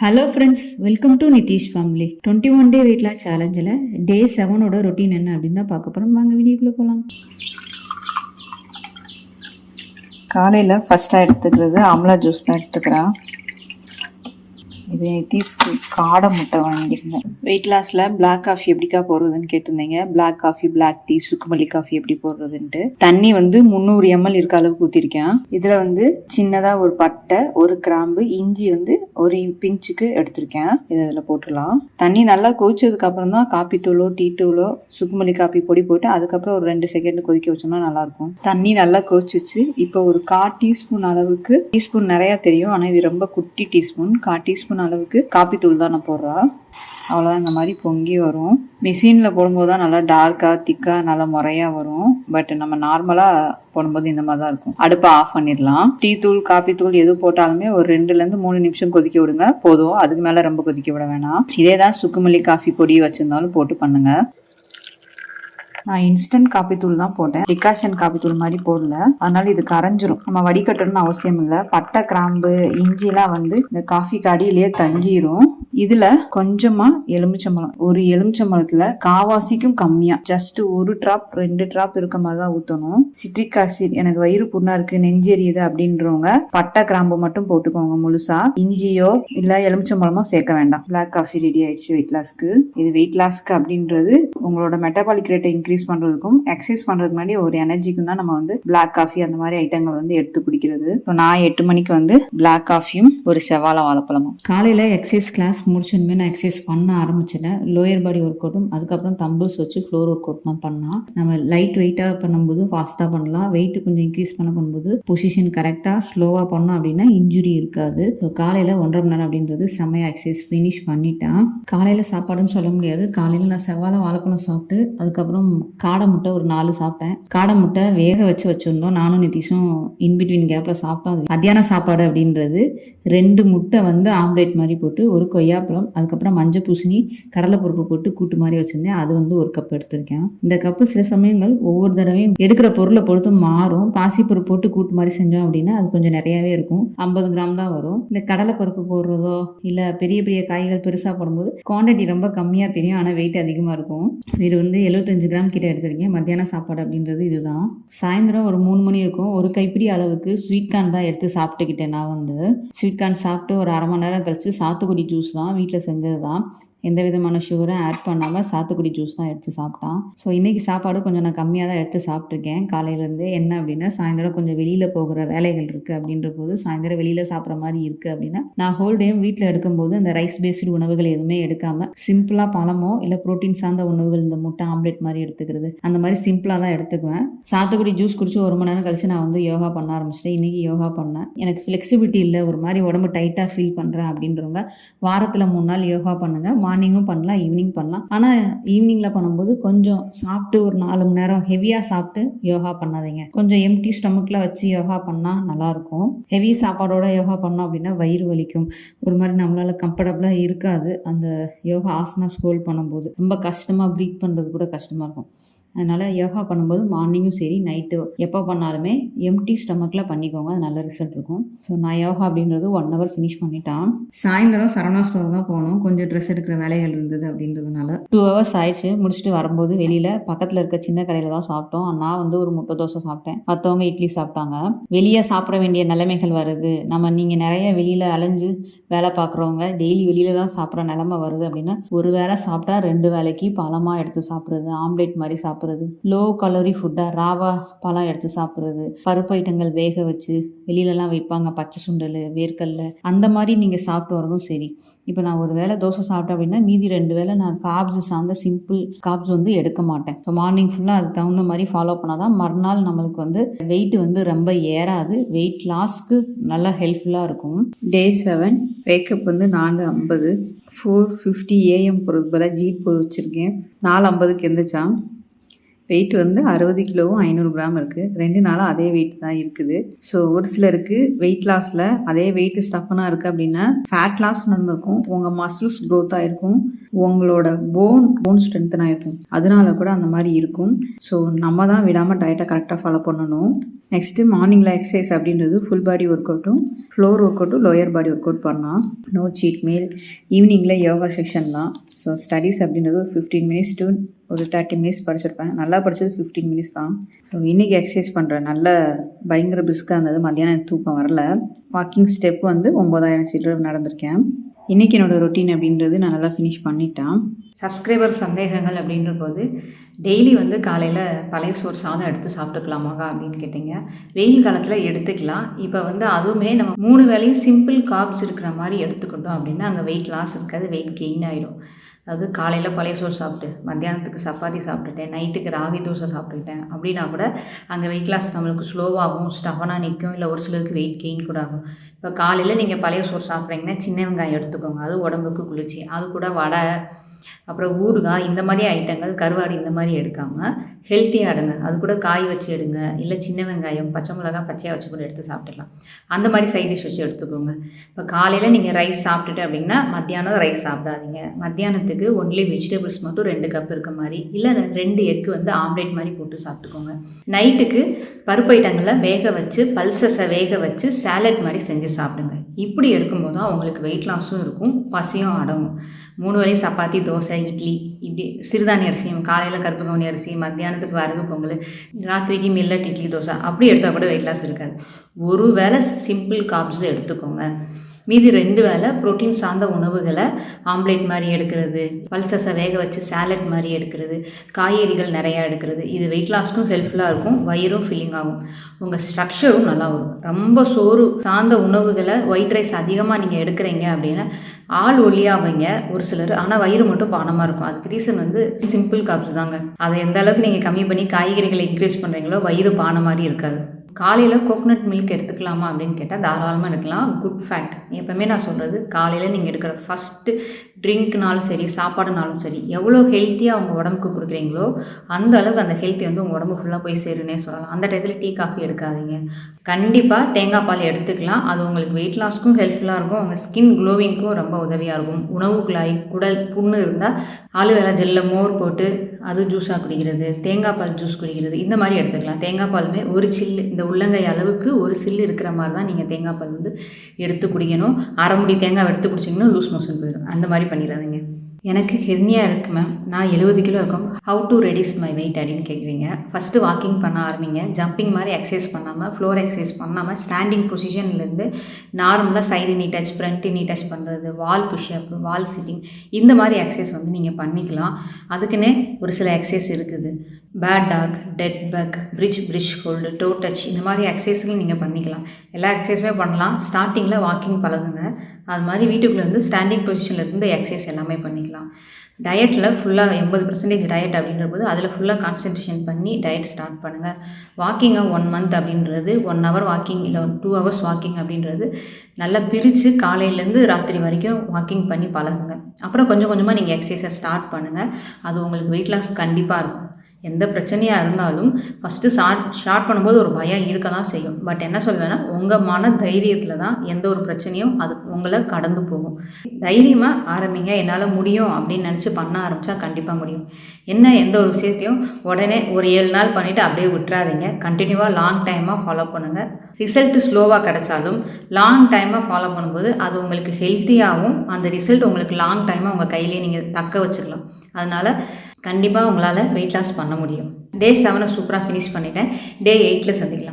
Hello friends, welcome to Nitish family. 21 day weight loss சேலஞ்சில் day 7ஓட routine என்ன அப்படின்னு தான் பார்க்க போகிறோம். வாங்க வீடியோக்குள்ளே போகலாம். காலையில் ஃபஸ்ட்டாக எடுத்துக்கிறது ஆம்லா ஜூஸ் தான் எடுத்துக்கிறேன். இது நிதிஷ்க்கு காடை முட்டை வாங்கியிருந்தேன். வெயிட் லாஸில் பிளாக் காஃபி எப்படிக்கா போடுறதுன்னு கேட்டிருந்தீங்க. பிளாக் காஃபி, பிளாக் டீ, சுக்குமல்லி காஃபி எப்படி போடுறதுன்ட்டு தண்ணி 300 ml இருக்க அளவுக்கு ஊற்றிருக்கேன். இதில் சின்னதாக ஒரு பட்டை, ஒரு கிராம்பு, இஞ்சி ஒரு பிஞ்சுக்கு எடுத்திருக்கேன். இதில் போட்டுடலாம். தண்ணி நல்லா கொதிச்சதுக்கு அப்புறம் தான் காப்பி தூளோ டீ தூளோ சுக்குமல்லி காப்பி பொடி போட்டு அதுக்கப்புறம் ஒரு 2 செகண்ட் கொதிக்க வச்சோம்னா நல்லாயிருக்கும். தண்ணி நல்லா கொதிச்சிச்சு. இப்போ ஒரு 1/4 டீஸ்பூன் அளவுக்கு, டீஸ்பூன் நிறையா தெரியும் ஆனால் இது ரொம்ப குட்டி டீஸ்பூன், 1/4 டீஸ்பூன் அளவுக்கு காப்பி தூள் தான் நான் போடுறேன். அவ்வளோதான். இந்த மாதிரி பொங்கி வரும். மிஷினில் போடும்போது தான் நல்லா டார்க்காக திக்காக நல்லா முறையாக வரும். பட் நம்ம நார்மலாக போடும்போது இந்த மாதிரி தான் இருக்கும். அடுப்பை ஆஃப் பண்ணிடலாம். டீ தூள், காப்பி தூள் எது போட்டாலுமே ஒரு 2-3 நிமிஷம் கொதிக்க விடுங்க போதும். அதுக்கு மேலே ரொம்ப கொதிக்க விட வேணாம். இதே தான் சுக்குமல்லி காஃபி பொடி வச்சுருந்தாலும் போட்டு பண்ணுங்க. நான் இன்ஸ்டன்ட் காப்பி தூள் தான் போட்டேன், டிகாஷன் காப்பி தூள் மாதிரி போடல. அதனால இது கரைஞ்சிரும். நம்ம வடிகட்டணும்னு அவசியம் இல்லை. பட்டை, கிராம்பு, இஞ்சிலாம் இந்த காஃபிக்கு அடியிலேயே தங்கிரும். இதுல கொஞ்சமா எலுமிச்சம்பழம், ஒரு எலுமிச்சம்பழத்துல காவாசிக்கும் கம்மியா ஜஸ்ட் 1 டிராப் 2 டிராப் இருக்க மாதிரி தான் ஊற்றணும். சிட்ரிக் ஆசிட், எனக்கு வயிறு புண்ணா இருக்கு, நெஞ்செரியுது அப்படின்றவங்க பட்டை கிராம்பு மட்டும் போட்டுக்கோங்க முழுசா. இஞ்சியோ இல்ல எலுமிச்சம்பழமோ சேர்க்க வேண்டாம். பிளாக் காஃபி ரெடி ஆயிடுச்சு வெயிட் லாஸ்க்கு. இது வெயிட் லாஸ்க்கு அப்படின்றது உங்களோட மெட்டபாலிக் ரேட்டை இன்க்ரீஸ் பண்றதுக்கும் எக்ஸசைஸ் பண்றதுக்கு முன்னாடி ஒரு எனர்ஜிக்கும் தான் நம்ம பிளாக் காஃபி அந்த மாதிரி ஐட்டங்கள் எடுத்து குடிக்கிறது. நான் 8 மணிக்கு பிளாக் காஃபியும் ஒரு செவ்வாழை வாழைப்பழமும். காலையில எக்ஸசைஸ் கிளாஸ் முடிச்சுமே நான் எக்ஸசைஸ் பண்ண ஆரம்பிச்சிட்டேன். லோயர் பாடி ஒர்க் அவுட்டும் அதுக்கப்புறம் தம்பிள்ஸ் வச்சு ஃப்ளோர் ஒர்க் அவுட் தான் பண்ணலாம். நம்ம லைட் வெயிட்டாக பண்ணும்போது ஃபாஸ்ட்டாக பண்ணலாம். வெயிட் கொஞ்சம் இன்க்ரீஸ் பண்ணும்போது பொசிஷன் கரெக்டாக ஸ்லோவாக பண்ணோம் அப்படின்னா இன்ஜுரி இருக்காது. ஸோ காலையில் 1.5 மணி நேரம் அப்படின்றது செம்மையாக எக்ஸசைஸ் ஃபினிஷ் பண்ணிட்டேன். காலையில் சாப்பாடுன்னு சொல்ல முடியாது. காலையில் நான் செவ்வாழை வாழைப்பழம் சாப்பிட்டு அதுக்கப்புறம் காடை முட்டை ஒரு 4 சாப்பிட்டேன். காடை முட்டை வேக வச்சுருந்தோம். நானும் நிதிஷும் இன்பிட்வீன் கேப்பில் சாப்பிட்டோம். மத்தியான சாப்பாடு அப்படின்றது 2 முட்டை ஆம்லேட் மாதிரி போட்டு, ஒரு கொய்யாப்பழம், அதுக்கப்புறம் மஞ்சள் பூசணி, கடலைப்பருப்பு போட்டு கூட்டு மாதிரி வச்சுருந்தேன். அது 1 கப் எடுத்திருக்கேன். இந்த கப்பு சில சமயங்கள் ஒவ்வொரு தடவையும் எடுக்கிற பொருளை பொறுத்து மாறும். பாசிப்பருப்பு போட்டு கூட்டு மாதிரி செஞ்சோம் அப்படின்னா அது கொஞ்சம் நிறையாவே இருக்கும். 50 கிராம் தான் வரும். இந்த கடலைப்பருப்பு போடுறதோ இல்லை பெரிய பெரிய காய்கள் பெருசாக போடும்போது குவான்டிட்டி ரொம்ப கம்மியாக தெரியும், ஆனால் வெயிட் அதிகமாக இருக்கும். இது 75 கிராம் கிட்ட எடுத்திருக்கேன். மத்தியான சாப்பாடு அப்படின்றது இதுதான். சாயந்தரம் ஒரு 3 மணி இருக்கும். ஒரு கைப்பிடி அளவுக்கு ஸ்வீட் கார்ன் தான் எடுத்து சாப்பிட்டுக்கிட்டேன். நான் ஸ்வீட் கார்ன் சாப்பிட்டு ஒரு 1/2 மணி நேரம் கழிச்சு சாத்துக்குடி ஜூஸ் தான் வீட்டில் செஞ்சது தான். எந்த விதமான சுகரும் ஆட் பண்ணாமல் சாத்துக்குடி ஜூஸ் தான் எடுத்து சாப்பிட்டான். ஸோ இன்றைக்கி சாப்பாடு கொஞ்சம் நான் கம்மியாக தான் எடுத்து சாப்பிட்ருக்கேன் காலையிலேருந்து. என்ன அப்படின்னா சாயந்தரம் கொஞ்சம் வெளியில் போகிற வேலைகள் இருக்குது அப்படின்ற போது சாயந்தரம் வெளியில் சாப்பிட்ற மாதிரி இருக்குது அப்படின்னா நான் ஹோல் டேயும் வீட்டில் எடுக்கும்போது இந்த ரைஸ் பேஸ்டு உணவுகள் எதுவுமே எடுக்காமல் சிம்பிளாக பழமோ இல்லை ப்ரோட்டீன் சார்ந்த உணவுகள், இந்த முட்டை ஆம்லேட் மாதிரி எடுத்துக்கிறது, அந்த மாதிரி சிம்பிளாக தான் எடுத்துக்குவேன். சாத்துக்குடி ஜூஸ் குடிச்சு 1 மணி நேரம் கழிச்சு நான் யோகா பண்ண ஆரம்பிச்சிட்டேன். இன்றைக்கி யோகா பண்ணேன். எனக்கு ஃப்ளெக்சிபிலிட்டி இல்லை, ஒரு மாதிரி உடம்பு டைட்டாக ஃபீல் பண்ணுறேன் அப்படின்றவங்க வாரத்தில் 3 நாள் யோகா பண்ணுங்கள். மார்னிங்கும் பண்ணலாம், ஈவினிங் பண்ணலாம். ஆனால் ஈவினிங்கில் பண்ணும்போது கொஞ்சம் சாப்பிட்டு ஒரு 4 மணி நேரம் ஹெவியாக சாப்பிட்டு யோகா பண்ணாதீங்க. கொஞ்சம் எம்டி ஸ்டமக்கில் வச்சு யோகா பண்ணால் நல்லாயிருக்கும். ஹெவி சாப்பாடோட யோகா பண்ணோம் அப்படின்னா வயிறு வலிக்கும், ஒரு மாதிரி நம்மளால் கம்ஃபர்டபுளாக இருக்காது. அந்த யோகா ஆசனா ஸ்க்ரோல் பண்ணும்போது ரொம்ப கஷ்டமாக ப்ரீத் பண்ணுறது கூட கஷ்டமாக இருக்கும். அதனால் யோகா பண்ணும்போது மார்னிங்கும் சரி நைட்டு எப்போ பண்ணாலுமே எம்டி ஸ்டமக்கில் பண்ணிக்கோங்க, அது நல்ல ரிசல்ட் இருக்கும். ஸோ நான் யோகா அப்படின்றது 1 ஹவர் ஃபினிஷ் பண்ணிட்டான். சாயந்தரம் சரவணா ஸ்டோர் தான் போகணும், கொஞ்சம் ட்ரெஸ் எடுக்கிற வேலைகள் இருந்தது அப்படின்றதுனால 2 ஹவர்ஸ் ஆயிடுச்சு. முடிச்சுட்டு வரும்போது வெளியில் பக்கத்தில் இருக்க சின்ன கடையில் தான் சாப்பிட்டோம். நான் ஒரு முட்டை தோசை சாப்பிட்டேன், மற்றவங்க இட்லி சாப்பிட்டாங்க. வெளியே சாப்பிட வேண்டிய நிலைமைகள் வருது. நீங்கள் நிறைய வெளியில் அலைஞ்சு வேலை பார்க்குறவங்க டெய்லி வெளியில் தான் சாப்பிட்ற நிலைமை வருது அப்படின்னா ஒரு வேளை சாப்பிட்டா 2 வேளைக்கு பழமாக எடுத்து சாப்பிட்றது, ஆம்லேட் மாதிரி சாப்பிட்றது, லோ கலோரி ஃபுட்டாக ராவா பழம் எடுத்து சாப்பிட்றது, பருப்பு ஐட்டங்கள் வேக வச்சு வெளியிலலாம் வைப்பாங்க, பச்சை சுண்டல், வேர்க்கடலை, அந்த மாதிரி நீங்கள் சாப்பிட்டு வரதும் சரி. இப்போ நான் ஒரு வேளை தோசை சாப்பிட்டேன் அப்படின்னா மீதி 2 வேளை நான் காப்ஸ் சார்ந்த சிம்பிள் காப்ஸ் எடுக்க மாட்டேன். ஸோ மார்னிங் ஃபுல்லாக அதுக்கு தகுந்த மாதிரி ஃபாலோ பண்ணால் தான் மறுநாள் நம்மளுக்கு வெயிட் ரொம்ப ஏறாது, வெயிட் லாஸ்க்கு நல்லா ஹெல்ப்ஃபுல்லாக இருக்கும். டே 7 வேக்கப் 4:50, 4:50 AM போகிறதுக்கு பதிலாக ஜீட் போய் வச்சுருக்கேன். 4:50க்கு எந்திரிச்சான். வெயிட் வந்து 60 கிலோவும் 500 கிராம் இருக்குது. 2 நாளாக அதே வெயிட் தான் இருக்குது. ஸோ ஒரு சிலருக்கு வெயிட் லாஸில் அதே வெயிட் ஸ்டஃபனாக இருக்குது அப்படின்னா ஃபேட் லாஸ் நடந்திருக்கும், உங்கள் மசில்ஸ் க்ரோத் ஆகிருக்கும், உங்களோட போன் ஸ்ட்ரென்த்தன் ஆகிருக்கும். அதனால கூட அந்த மாதிரி இருக்கும். ஸோ நம்ம தான் விடாமல் டயட்டை கரெக்டாக ஃபாலோ பண்ணணும். நெக்ஸ்ட்டு மார்னிங்கில் எக்ஸசைஸ் அப்படின்றது ஃபுல் பாடி ஒர்க் அவுட்டும் ஃப்ளோர் ஒர்க் அவுட்டும் லோயர் பாடி ஒர்க் அவுட் பண்ணலாம். No cheat meal. ஈவினிங்கில் யோகா செக்ஷன் தான். ஸோ ஸ்டடீஸ் அப்படின்றது ஒரு 15 மினிட்ஸ் to ஒரு 30 மினிட்ஸ் படிச்சிருப்பேன். நல்லா படித்தது 15 மினிட்ஸ் தான். ஸோ இன்றைக்கி எக்ஸசைஸ் பண்ணுறேன். நல்ல பயங்கர பிரிஸ்காக இருந்தது. மத்தியானம் எனக்கு தூக்கம் வரல. வாக்கிங் ஸ்டெப் வந்து 9000 சில்லர் நடந்திருக்கேன். இன்றைக்கி என்னோடய ரொட்டீன் அப்படின்றது நான் நல்லா ஃபினிஷ் பண்ணிட்டேன். சப்ஸ்கிரைபர் சந்தேகங்கள் அப்படின்ற போது டெய்லி வந்து காலையில் பழைய சோறு சாதம் எடுத்து சாப்பிட்டுக்கலாமாங்க அப்படின்னு கேட்டிங்க. வெயில் காலத்தில் எடுத்துக்கலாம். இப்போ வந்து அதுவுமே நம்ம 3 வேளையும் சிம்பிள் கார்ப்ஸ் இருக்கிற மாதிரி எடுத்துக்கிட்டோம் அப்படின்னா அங்கே வெயிட் லாஸ் இருக்காது, வெயிட் கெயின் ஆகிடும். அதாவது காலையில் பழைய சோறு சாப்பிட்டு மத்தியானத்துக்கு சப்பாத்தி சாப்பிட்டுட்டேன், நைட்டுக்கு ராகி தோசை சாப்பிட்டுக்கிட்டேன் அப்படின்னா கூட அங்கே வெயிட் லாஸ் நம்மளுக்கு ஸ்லோவாகும், ஸ்டஃபனாக நிற்கும், இல்லை ஒரு சிலருக்கு வெயிட் கெயின் கூட ஆகும். இப்போ காலையில் நீங்கள் பழைய சோறு சாப்பிட்றீங்கன்னா சின்ன வெங்காயம் எடுத்துக்கோங்க, அது உடம்புக்கு குளிர்ச்சி. அது கூட வடை, அப்புறம் ஊறுகாய், இந்த மாதிரி ஐட்டங்கள், கருவாடு இந்த மாதிரி எடுக்காமல் ஹெல்த்தியாக எடுங்க. அது கூட காய் வச்சு எடுங்க, இல்லை சின்ன வெங்காயம், பச்சை மிளகாய் பச்சையாக வச்சு கூட எடுத்து சாப்பிட்டுக்கலாம். அந்த மாதிரி சைட் டிஷ் வச்சு எடுத்துக்கோங்க. இப்போ காலையில் நீங்கள் ரைஸ் சாப்பிட்டுட்டு அப்படின்னா மத்தியானம் ரைஸ் சாப்பிடாதீங்க. மத்தியானத்துக்கு ஒன்லி வெஜிடபிள்ஸ் மட்டும் 2 கப் இருக்க மாதிரி, இல்லை 2 எக்கு வந்து ஆம்லேட் மாதிரி போட்டு சாப்பிட்டுக்கோங்க. நைட்டுக்கு பருப்பு ஐட்டங்களை வேக வச்சு பல்சஸை வேக வச்சு சாலட் மாதிரி செஞ்சு சாப்பிடுங்க. இப்படி எடுக்கும்போது தான் உங்களுக்கு வெயிட் லாஸும் இருக்கும், பசியும் அடங்கும். 3 வேளையும் சப்பாத்தி, தோசை, இட்லி, இப்படி சிறுதானிய அரிசியும், காலையில் கருப்பு கவுனி அரிசி, மத்தியானத்துக்கு வரகு பொங்கல், ராத்திரிக்கு மில்லட் இட்லி தோசை, அப்படி எடுத்தால் கூட வெயிட் லாஸ் இருக்காது. ஒரு வேளை சிம்பிள் கார்ப்ஸ் எடுத்துக்கோங்க. மீதி 2 வேளை ப்ரோட்டீன் சார்ந்த உணவுகளை ஆம்லேட் மாதிரி எடுக்கிறது, பல்சஸை வேக வச்சு சாலட் மாதிரி எடுக்கிறது, காய்கறிகள் நிறையா எடுக்கிறது. இது வெயிட் லாஸ்க்கும் ஹெல்ப்ஃபுல்லாக இருக்கும், வயிறும் ஃபில்லிங் ஆகும், உங்கள் ஸ்ட்ரக்சரும் நல்லா வரும். ரொம்ப சோறு சார்ந்த உணவுகளை ஒயிட் ரைஸ் அதிகமாக நீங்கள் எடுக்கிறீங்க அப்படின்னா ஆள் ஒல்லியாவீங்க ஒரு சிலர், ஆனால் வயிறு மட்டும் பானமாக இருக்கும். அதுக்கு ரீசன் வந்து சிம்பிள் கார்ப்ஸ் தாங்க. அதை எந்த அளவுக்கு நீங்கள் கம்மி பண்ணி காய்கறிகளை இன்க்ரீஸ் பண்ணுறீங்களோ வயிறு பானை மாதிரி இருக்காது. காலையில் கோகோனட் மில்க் எடுத்துக்கலாமா அப்படின்னு கேட்டால் தாராளமாக எடுக்கலாம். Good fact. எப்போவுமே நான் சொல்கிறது, காலையில் நீங்கள் எடுக்கிற ஃபஸ்ட்டு ட்ரிங்க்னாலும் சரி, சாப்பாடுனாலும் சரி, எவ்வளோ ஹெல்த்தியாக உங்கள் உடம்புக்கு கொடுக்குறீங்களோ அந்த அளவுக்கு அந்த ஹெல்த்தி வந்து உங்கள் உடம்பு ஃபுல்லாக போய் சேருன்னே சொல்லலாம். அந்த டயத்தில் டீ காஃபி எடுக்காதீங்க. கண்டிப்பாக தேங்காய் பால் எடுத்துக்கலாம். அது உங்களுக்கு வெயிட் லாஸ்க்கும் ஹெல்ப்ஃபுல்லாக இருக்கும், உங்கள் ஸ்கின் க்ளோவிங்க்கும் ரொம்ப உதவியாக இருக்கும். உணவு குழாய், குடல் புண்ணு இருந்தால் ஆலுவேரா ஜெல்லில் மோர் போட்டு அது ஜூஸாக குடிக்கிறது, தேங்காய் பால் ஜூஸ் குடிக்கிறது, இந்த மாதிரி எடுத்துக்கலாம். தேங்காய் பாலுமே ஒரு சில்லு, இந்த உள்ளங்கை அளவுக்கு ஒரு சில்லு இருக்கிற மாதிரி தான் நீங்கள் தேங்காய் பால் வந்து எடுத்து குடிக்கணும். அரை முடி தேங்காய் எடுத்து குடிச்சிங்கன்னா லூஸ் மோஷன் போயிடும். அந்த மாதிரி பண்ணிடாதீங்க. எனக்கு ஹெர்னியா இருக்குது மேம், நான் 70 கிலோ இருக்கும், how to reduce my wait அப்படின்னு கேட்குறீங்க. ஃபஸ்ட்டு வாக்கிங் பண்ண ஆரம்பிங்க. ஜம்பிங் மாதிரி எக்ஸசைஸ் பண்ணாமல், ஃப்ளோர் எக்ஸசைஸ் பண்ணாமல், ஸ்டாண்டிங் பொசிஷன்லேருந்து நார்மலாக சைடு நீ டச், ஃப்ரண்ட் நீ டச் பண்ணுறது, வால் புஷ்அப், வால் சிட்டிங், இந்த மாதிரி எக்ஸசைஸ் வந்து நீங்கள் பண்ணிக்கலாம். அதுக்குன்னே ஒரு சில எக்ஸசைஸ் இருக்குது. Bird dog, dead bug, bridge hold, toe touch, இந்த மாதிரி எக்ஸசைஸ்கள் நீங்கள் பண்ணிக்கலாம். எல்லா எக்ஸசைஸுமே பண்ணலாம். ஸ்டார்டிங்கில் வாக்கிங் பழகுங்க. அது மாதிரி வீட்டுக்குள்ளே வந்து ஸ்டாண்டிங் பொசிஷனில் இருந்து எக்ஸசைஸ் எல்லாமே பண்ணிக்கலாம். டயட்டில் ஃபுல்லாக 80% டயட் அப்படின்ற போது அதில் ஃபுல்லாக கான்சன்ட்ரேஷன் பண்ணி டயட் ஸ்டார்ட் பண்ணுங்கள். வாக்கிங்கை 1 மந்த் அப்படின்றது 1 ஹவர் வாக்கிங் இல்லை 2 ஹவர்ஸ் வாக்கிங் அப்படின்றது நல்லா பிரித்து காலையிலேருந்து ராத்திரி வரைக்கும் வாக்கிங் பண்ணி பழகுங்க. அப்புறம் கொஞ்சம் கொஞ்சமாக நீங்கள் எக்ஸசைஸை ஸ்டார்ட் பண்ணுங்கள். அது உங்களுக்கு வெயிட் லாஸ் கண்டிப்பாக இருக்கும். எந்த பிரச்சனையாக இருந்தாலும் ஃபஸ்ட்டு ஸ்டார்ட் பண்ணும்போது ஒரு பயம் இருக்க தான் செய்யும். பட் என்ன சொல்வேன்னா, உங்கள் மன தைரியத்தில் தான் எந்த ஒரு பிரச்சனையும் அது உங்களை கடந்து போகும். தைரியமாக ஆரம்பிங்க. என்னால் முடியும் அப்படின்னு நினச்சி பண்ண ஆரம்பித்தா கண்டிப்பாக முடியும். எந்த ஒரு விஷயத்தையும் உடனே ஒரு 7 நாள் பண்ணிவிட்டு அப்படியே விட்டுறாதீங்க. கண்டினியூவாக லாங் டைமாக ஃபாலோ பண்ணுங்கள். ரிசல்ட்டு ஸ்லோவாக கிடைச்சாலும் லாங் டைமாக ஃபாலோ பண்ணும்போது அது உங்களுக்கு ஹெல்த்தியாகவும், அந்த ரிசல்ட் உங்களுக்கு லாங் டைமாக உங்கள் கையிலேயே நீங்கள் தக்க வச்சுக்கலாம். அதனால் கண்டிப்பாக உங்களால் வெயிட் லாஸ் பண்ண முடியும். டே 7 சூப்பராக ஃபினிஷ் பண்ணிட்டேன். டே 8 சந்திக்கலாம்.